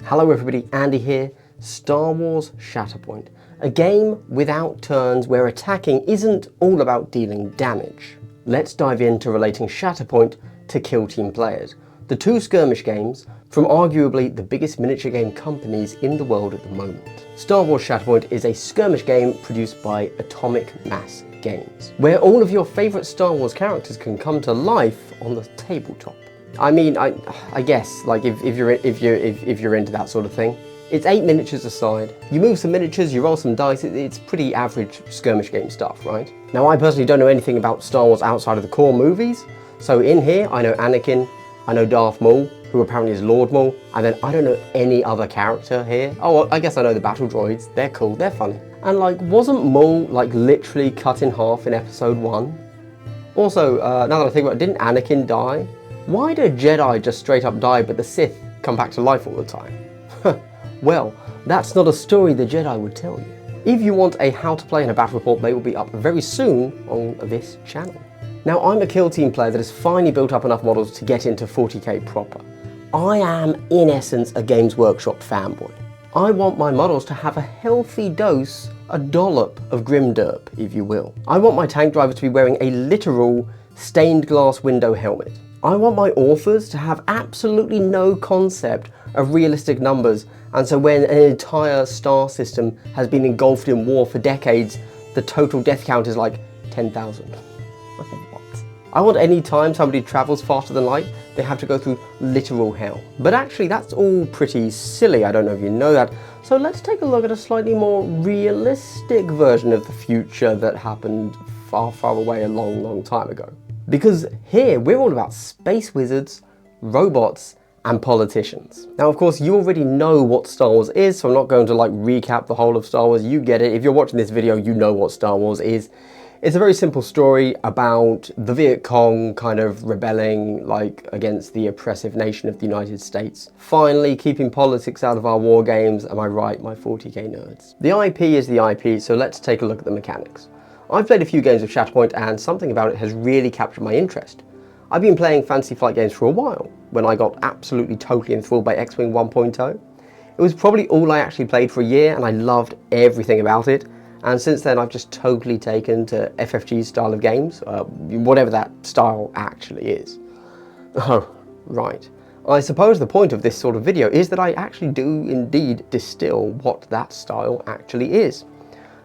Hello everybody, Andy here. Star Wars Shatterpoint, a game without turns where attacking isn't all about dealing damage. Let's dive into relating Shatterpoint to Kill Team players, the two skirmish games from arguably the biggest miniature game companies in the world at the moment. Star Wars Shatterpoint is a skirmish game produced by Atomic Mass Games, where all of your favourite Star Wars characters can come to life on the tabletop. I mean, I guess, like if you're into that sort of thing. It's 8 miniatures a side. You move some miniatures, you roll some dice, it's pretty average skirmish game stuff, right? Now I personally don't know anything about Star Wars outside of the core movies, so in here I know Anakin, I know Darth Maul, who apparently is Lord Maul, and then I don't know any other character here. Oh, well, I guess I know the battle droids, they're cool, they're funny. And like, wasn't Maul like literally cut in half in episode 1? Also, now that I think about it, didn't Anakin die? Why do Jedi just straight up die but the Sith come back to life all the time? Well, that's not a story the Jedi would tell you. If you want a how to play and a battle report, they will be up very soon on this channel. Now, I'm a Kill Team player that has finally built up enough models to get into 40k proper. I am, in essence, a Games Workshop fanboy. I want my models to have a healthy dose, a dollop of grimderp, if you will. I want my tank driver to be wearing a literal stained glass window helmet. I want my authors to have absolutely no concept of realistic numbers, and so when an entire star system has been engulfed in war for decades, the total death count is like 10,000. What? I want any time somebody travels faster than light, they have to go through literal hell. But actually that's all pretty silly, I don't know if you know that, so let's take a look at a slightly more realistic version of the future that happened far, far away a long, long time ago. Because here, we're all about space wizards, robots, and politicians. Now, of course, you already know what Star Wars is, so I'm not going to like recap the whole of Star Wars. You get it. If you're watching this video, you know what Star Wars is. It's a very simple story about the Viet Cong kind of rebelling like against the oppressive nation of the United States. Finally, keeping politics out of our war games. Am I right, my 40k nerds? The IP is the IP, so let's take a look at the mechanics. I've played a few games of Shatterpoint and something about it has really captured my interest. I've been playing Fantasy Flight games for a while, when I got absolutely totally enthralled by X-Wing 1.0. It was probably all I actually played for a year and I loved everything about it, and since then I've just totally taken to FFG's style of games, whatever that style actually is. Oh, right. I suppose the point of this sort of video is that I actually do indeed distill what that style actually is.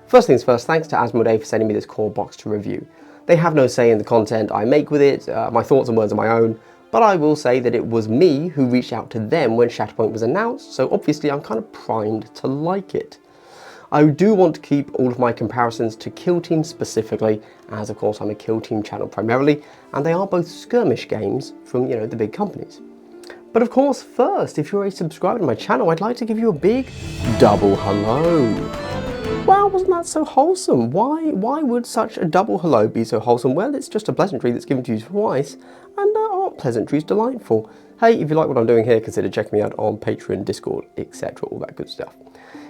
First things first, thanks to Asmodee for sending me this core box to review. They have no say in the content I make with it, my thoughts and words are my own, but I will say that it was me who reached out to them when Shatterpoint was announced, so obviously I'm kind of primed to like it. I do want to keep all of my comparisons to Kill Team specifically, as of course I'm a Kill Team channel primarily, and they are both skirmish games from, you know, the big companies. But of course, first, if you're a subscriber to my channel, I'd like to give you a big double hello. Wow, wasn't that so wholesome? Why would such a double hello be so wholesome? Well, it's just a pleasantry that's given to you twice, and aren't pleasantries delightful? Hey, if you like what I'm doing here, consider checking me out on Patreon, Discord, etc., all that good stuff.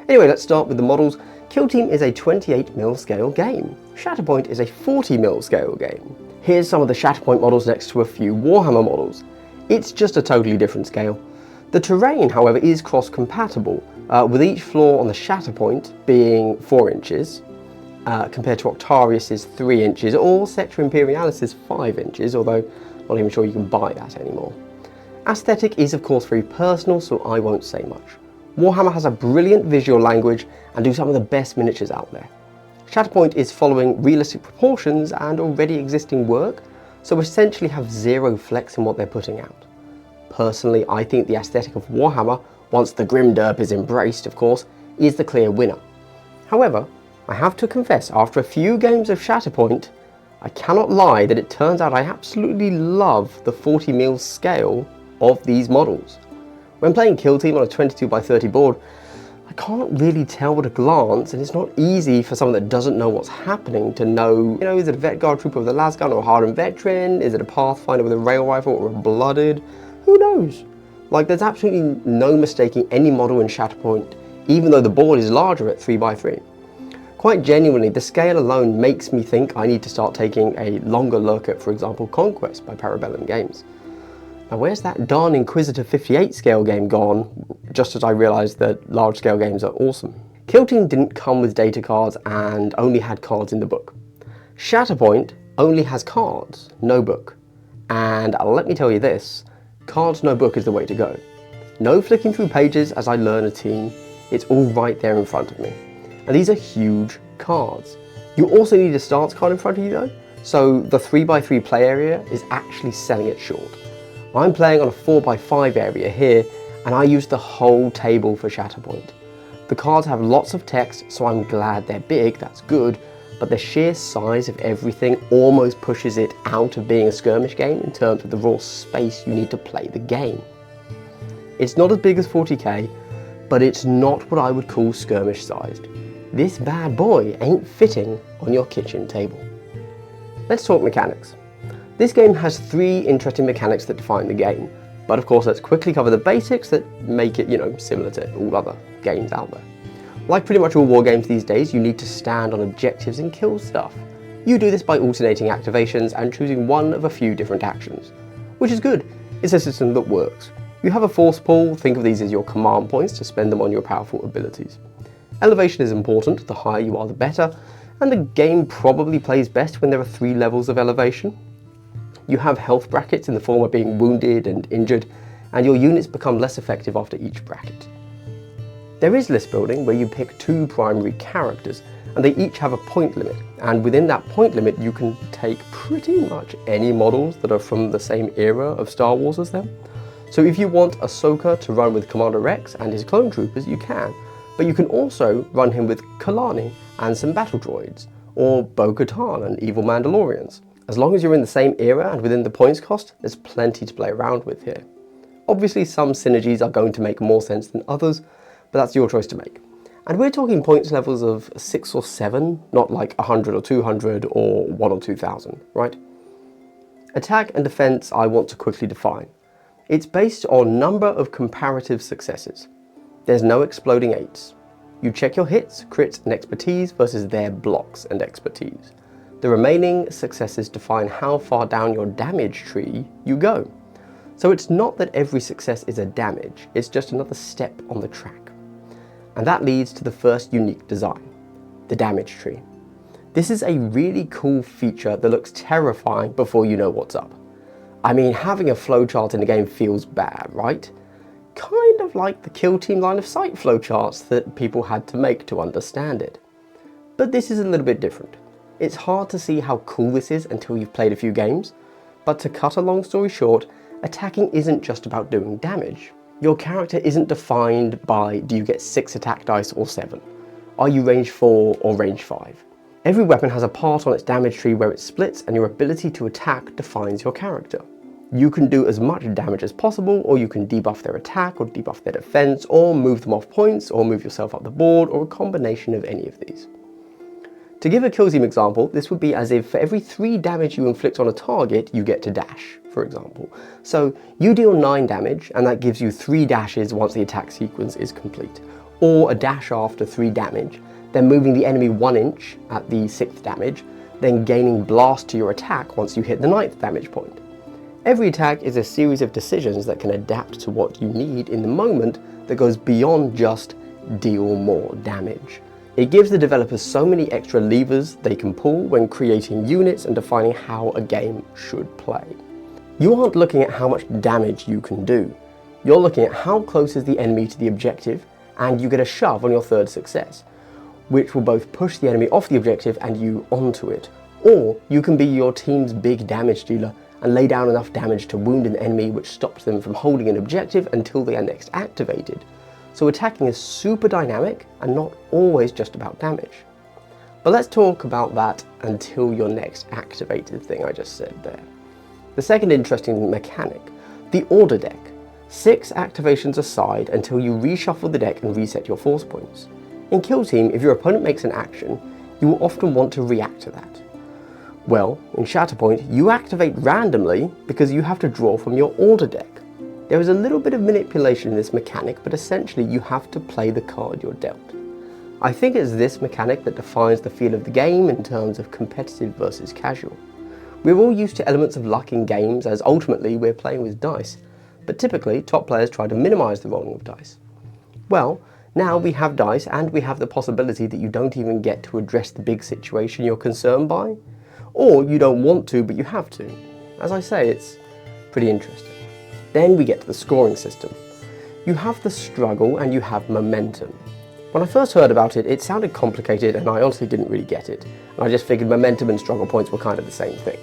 Anyway, let's start with the models. Kill Team is a 28mm scale game. Shatterpoint is a 40mm scale game. Here's some of the Shatterpoint models next to a few Warhammer models. It's just a totally different scale. The terrain, however, is cross-compatible, with each floor on the Shatterpoint being 4 inches, compared to Octarius's 3 inches, or Sector Imperialis's 5 inches, although I'm not even sure you can buy that anymore. Aesthetic is of course very personal, so I won't say much. Warhammer has a brilliant visual language and do some of the best miniatures out there. Shatterpoint is following realistic proportions and already existing work, so essentially have zero flex in what they're putting out. Personally, I think the aesthetic of Warhammer, once the grimderp is embraced of course, is the clear winner. However, I have to confess, after a few games of Shatterpoint, I cannot lie that it turns out I absolutely love the 40mm scale of these models. When playing Kill Team on a 22x30 board, I can't really tell at a glance, and it's not easy for someone that doesn't know what's happening to know, you know, is it a Vet Guard trooper with a lasgun or a hardened veteran? Is it a Pathfinder with a rail rifle or a blooded? Who knows? Like, there's absolutely no mistaking any model in Shatterpoint, even though the board is larger at 3x3. Quite genuinely, the scale alone makes me think I need to start taking a longer look at, for example, Conquest by Parabellum Games. Now where's that darn Inquisitor 58 scale game gone, just as I realised that large scale games are awesome? Kill Team didn't come with data cards and only had cards in the book. Shatterpoint only has cards, no book. And let me tell you this, cards no book is the way to go. No flicking through pages as I learn a team, it's all right there in front of me. And these are huge cards. You also need a stance card in front of you though, so the 3x3 play area is actually selling it short. I'm playing on a 4x5 area here, and I use the whole table for Shatterpoint. The cards have lots of text, so I'm glad they're big, that's good, but the sheer size of everything almost pushes it out of being a skirmish game in terms of the raw space you need to play the game. It's not as big as 40k, but it's not what I would call skirmish sized. This bad boy ain't fitting on your kitchen table. Let's talk mechanics. This game has 3 interesting mechanics that define the game, but of course let's quickly cover the basics that make it, similar to all other games out there. Like pretty much all war games these days, you need to stand on objectives and kill stuff. You do this by alternating activations and choosing one of a few different actions, which is good. It's a system that works. You have a force pool, think of these as your command points to spend them on your powerful abilities. Elevation is important, the higher you are the better, and the game probably plays best when there are 3 levels of elevation. You have health brackets in the form of being wounded and injured, and your units become less effective after each bracket. There is list building where you pick 2 primary characters, and they each have a point limit, and within that point limit you can take pretty much any models that are from the same era of Star Wars as them. So if you want Ahsoka to run with Commander Rex and his clone troopers, you can, but you can also run him with Kalani and some battle droids, or Bo-Katan and evil Mandalorians. As long as you're in the same era and within the points cost, there's plenty to play around with here. Obviously some synergies are going to make more sense than others, but that's your choice to make. And we're talking points levels of 6 or 7, not like 100 or 200 or 1 or 2,000, right? Attack and defense I want to quickly define. It's based on number of comparative successes. There's no exploding 8s. You check your hits, crits and expertise versus their blocks and expertise. The remaining successes define how far down your damage tree you go. So it's not that every success is a damage, it's just another step on the track. And that leads to the first unique design, the damage tree. This is a really cool feature that looks terrifying before you know what's up. I mean, having a flowchart in the game feels bad, right? Kind of like the Kill Team line of sight flowcharts that people had to make to understand it. But this is a little bit different. It's hard to see how cool this is until you've played a few games, but to cut a long story short, attacking isn't just about doing damage. Your character isn't defined by do you get 6 attack dice or 7? Are you range 4 or range 5? Every weapon has a part on its damage tree where it splits, and your ability to attack defines your character. You can do as much damage as possible, or you can debuff their attack or debuff their defense, or move them off points, or move yourself up the board, or a combination of any of these. To give a kill team example, this would be as if for every 3 damage you inflict on a target, you get to dash, for example. So you deal 9 damage, and that gives you 3 dashes once the attack sequence is complete. Or a dash after 3 damage, then moving the enemy 1 inch at the 6th damage, then gaining blast to your attack once you hit the 9th damage point. Every attack is a series of decisions that can adapt to what you need in the moment that goes beyond just deal more damage. It gives the developers so many extra levers they can pull when creating units and defining how a game should play. You aren't looking at how much damage you can do. You're looking at how close is the enemy to the objective, and you get a shove on your 3rd success, which will both push the enemy off the objective and you onto it. Or you can be your team's big damage dealer and lay down enough damage to wound an enemy which stops them from holding an objective until they are next activated. So attacking is super dynamic and not always just about damage. But let's talk about that until your next activated thing I just said there. The second interesting mechanic, the order deck. 6 activations aside until you reshuffle the deck and reset your force points. In Kill Team, if your opponent makes an action, you will often want to react to that. Well, in Shatterpoint, you activate randomly because you have to draw from your order deck. There is a little bit of manipulation in this mechanic, but essentially you have to play the card you're dealt. I think it's this mechanic that defines the feel of the game in terms of competitive versus casual. We're all used to elements of luck in games, as ultimately we're playing with dice, but typically top players try to minimise the rolling of dice. Well, now we have dice and we have the possibility that you don't even get to address the big situation you're concerned by, or you don't want to but you have to. As I say, it's pretty interesting. Then we get to the scoring system. You have the struggle and you have momentum. When I first heard about it, it sounded complicated and I honestly didn't really get it. And I just figured momentum and struggle points were kind of the same thing.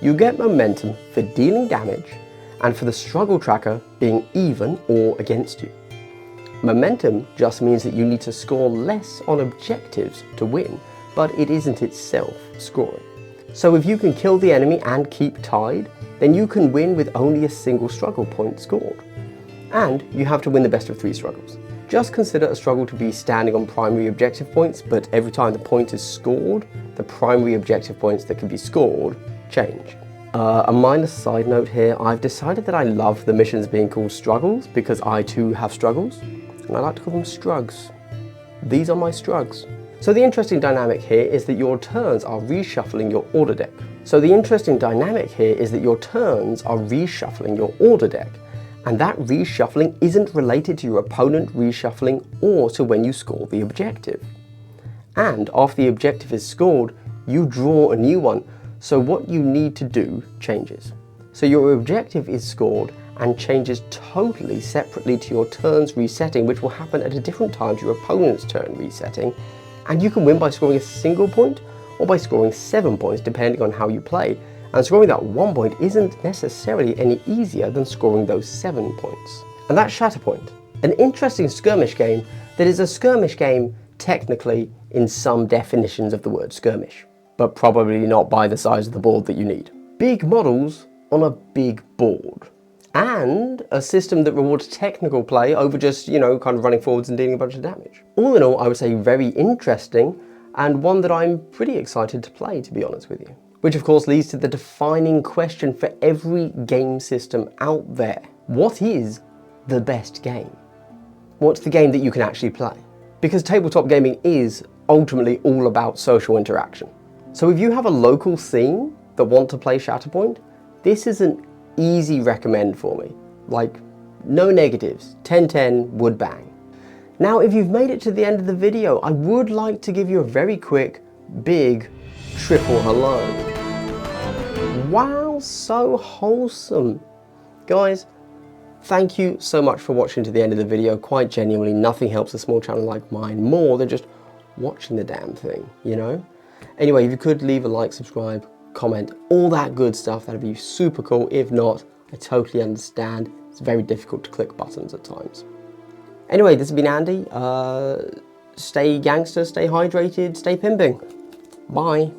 You get momentum for dealing damage and for the struggle tracker being even or against you. Momentum just means that you need to score less on objectives to win, but it isn't itself scoring. So if you can kill the enemy and keep tied, then you can win with only a single struggle point scored. And you have to win the best of 3 struggles. Just consider a struggle to be standing on primary objective points, but every time the point is scored, the primary objective points that can be scored change. A minor side note here, I've decided that I love the missions being called struggles because I too have struggles, and I like to call them strugs. These are my strugs. So the interesting dynamic here is that your turns are reshuffling your order deck. And that reshuffling isn't related to your opponent reshuffling or to when you score the objective. And after the objective is scored, you draw a new one, so what you need to do changes. So your objective is scored and changes totally separately to your turns resetting, which will happen at a different time to your opponent's turn resetting. And you can win by scoring a single point or by scoring 7 points depending on how you play. And scoring that 1 point isn't necessarily any easier than scoring those 7 points. And that's Shatterpoint, an interesting skirmish game that is a skirmish game technically in some definitions of the word skirmish, but probably not by the size of the board that you need. Big models on a big board. And a system that rewards technical play over just, kind of running forwards and dealing a bunch of damage. All in all, I would say very interesting, and one that I'm pretty excited to play, to be honest with you. Which of course leads to the defining question for every game system out there. What is the best game? What's the game that you can actually play? Because tabletop gaming is ultimately all about social interaction. So if you have a local scene that want to play Shatterpoint, this is an easy recommend for me. Like, no negatives, 10/10 would bang. Now if you've made it to the end of the video, I would like to give you a very quick, big, triple hello. Wow, so wholesome. Guys, thank you so much for watching to the end of the video. Quite genuinely, nothing helps a small channel like mine more than just watching the damn thing, Anyway, if you could leave a like, subscribe, comment, all that good stuff, that'd be super cool. If not, I totally understand. It's very difficult to click buttons at times. Anyway, this has been Andy. Stay gangster, stay hydrated, stay pimping. Bye.